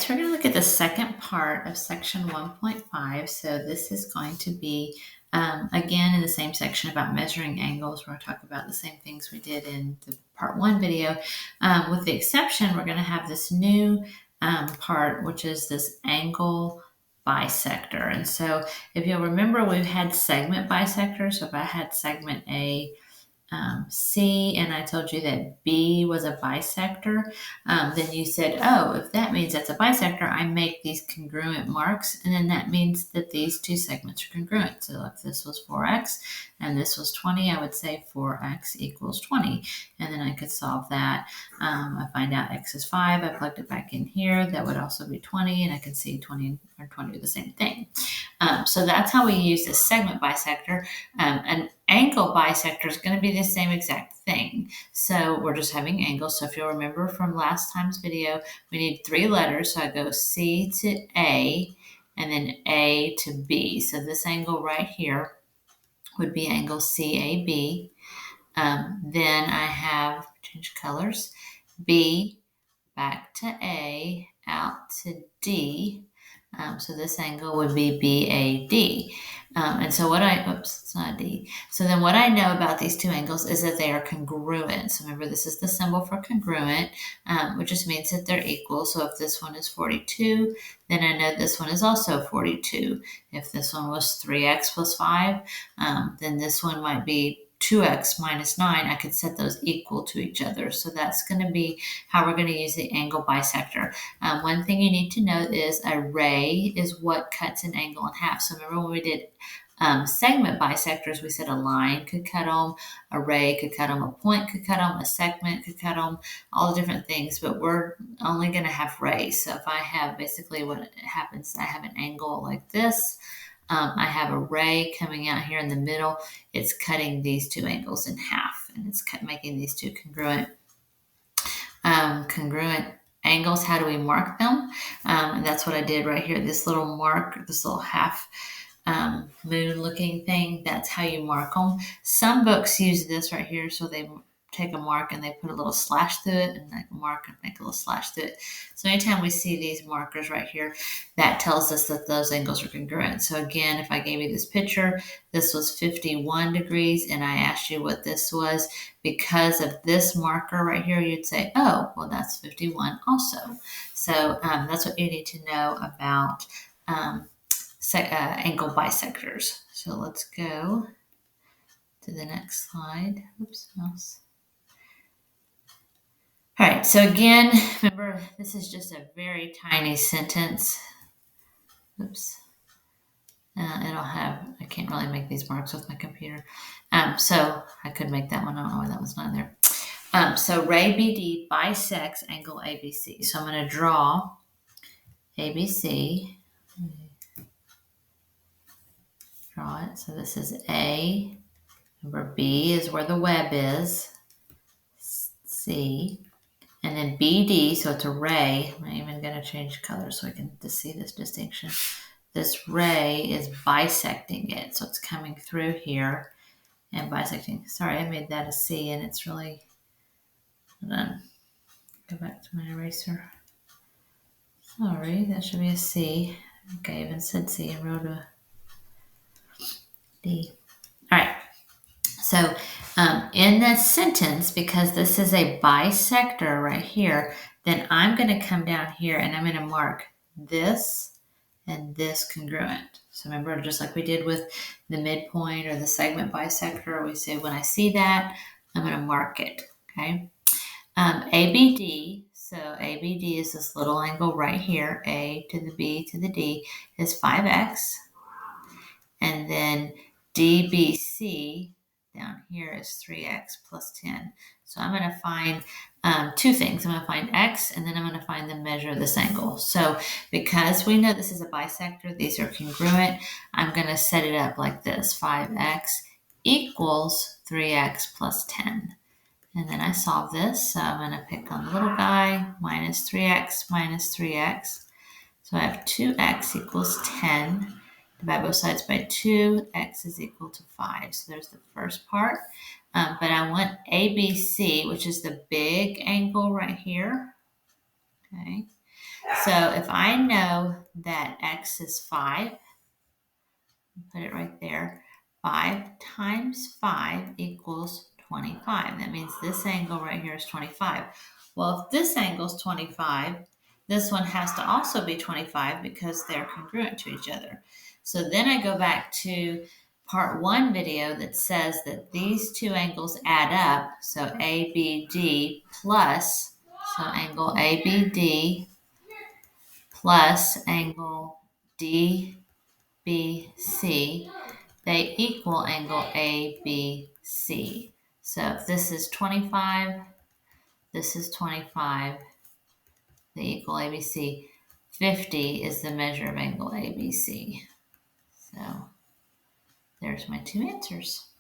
so we're going to look at the second part of section 1.5. So this is going to be, again, in the same section about measuring angles. We're going to talk about the same things we did in the part 1 video. With the exception, we're going to have this new part, which is this angle bisector. And so if you'll remember, we've had segment bisectors. So if I had segment A, C, and I told you that B was a bisector, then you said, oh, if that means that's a bisector, I make these congruent marks, and then that means that these two segments are congruent. So if this was 4x and this was 20, I would say 4x equals 20, and then I could solve that. I find out x is 5, I plugged it back in here, that would also be 20, and I can see 20 or 20 are the same thing. So that's how we use this segment bisector. An angle bisector is going to be the same exact thing. So we're just having angles. So if you'll remember from last time's video, we need 3 letters. So I go C to A and then A to B. So this angle right here would be angle CAB. Then I have, change colors, B back to A, out to D. So this angle would be BAD. And so it's not D. So then what I know about these two angles is that they are congruent. So remember, this is the symbol for congruent, which just means that they're equal. So if this one is 42, then I know this one is also 42. If this one was 3x plus 5, then this one might be 2x minus 9, I could set those equal to each other. So that's going to be how we're going to use the angle bisector. One thing you need to know is a ray is what cuts an angle in half. So remember when we did segment bisectors, we said a line could cut them, a ray could cut them, a point could cut them, a segment could cut them, all the different things, but we're only going to have rays. So if I have, basically what happens, I have an angle like this. I have a ray coming out here in the middle. It's cutting these two angles in half, and it's making these two congruent angles. How do we mark them? And that's what I did right here. This little mark, this little half moon looking thing, that's how you mark them. Some books use this right here, so they take a mark and they put a little slash through it, and like mark and make a little slash through it. So anytime we see these markers right here, that tells us that those angles are congruent. So again, if I gave you this picture, this was 51 degrees, and I asked you what this was, because of this marker right here, you'd say, oh, well, that's 51 also. So that's what you need to know about angle bisectors. So let's go to the next slide. Oops, mouse. All right, so again, remember, this is just a very tiny sentence. Oops. I can't really make these marks with my computer. So I could make that one. I don't know why that was not there. So ray BD bisects angle ABC. So I'm going to draw ABC. Draw it. So this is A. Remember, B is where the web is. C. And then BD, so it's a ray. I'm even going to change colors so I can just see this distinction. This ray is bisecting it. So it's coming through here and bisecting. Sorry, I made that a C, and it's really, hold on. Go back to my eraser. Sorry, that should be a C. Okay, I even said C and wrote a D. All right. So in this sentence, because this is a bisector right here, then I'm going to come down here and I'm going to mark this and this congruent. So remember, just like we did with the midpoint or the segment bisector, we say when I see that, I'm going to mark it. Okay. ABD, so ABD is this little angle right here. A to the B to the D is 5x. And then DBC down here is 3x plus 10. So I'm going to find two things. I'm going to find x, and then I'm going to find the measure of this angle. So because we know this is a bisector, these are congruent, I'm going to set it up like this. 5x equals 3x plus 10. And then I solve this. So I'm going to pick on the little guy, minus 3x minus 3x. So I have 2x equals 10. Divide both sides by 2, x is equal to 5. So there's the first part. But I want ABC, which is the big angle right here. Okay. So if I know that x is 5, put it right there, 5 times 5 equals 25. That means this angle right here is 25. Well, if this angle is 25, this one has to also be 25 because they're congruent to each other. So then I go back to part 1 video that says that these two angles add up. So ABD plus, so angle ABD plus angle DBC, they equal angle ABC. So if this is 25, this is 25, they equal ABC. 50 is the measure of angle ABC. So there's my two answers.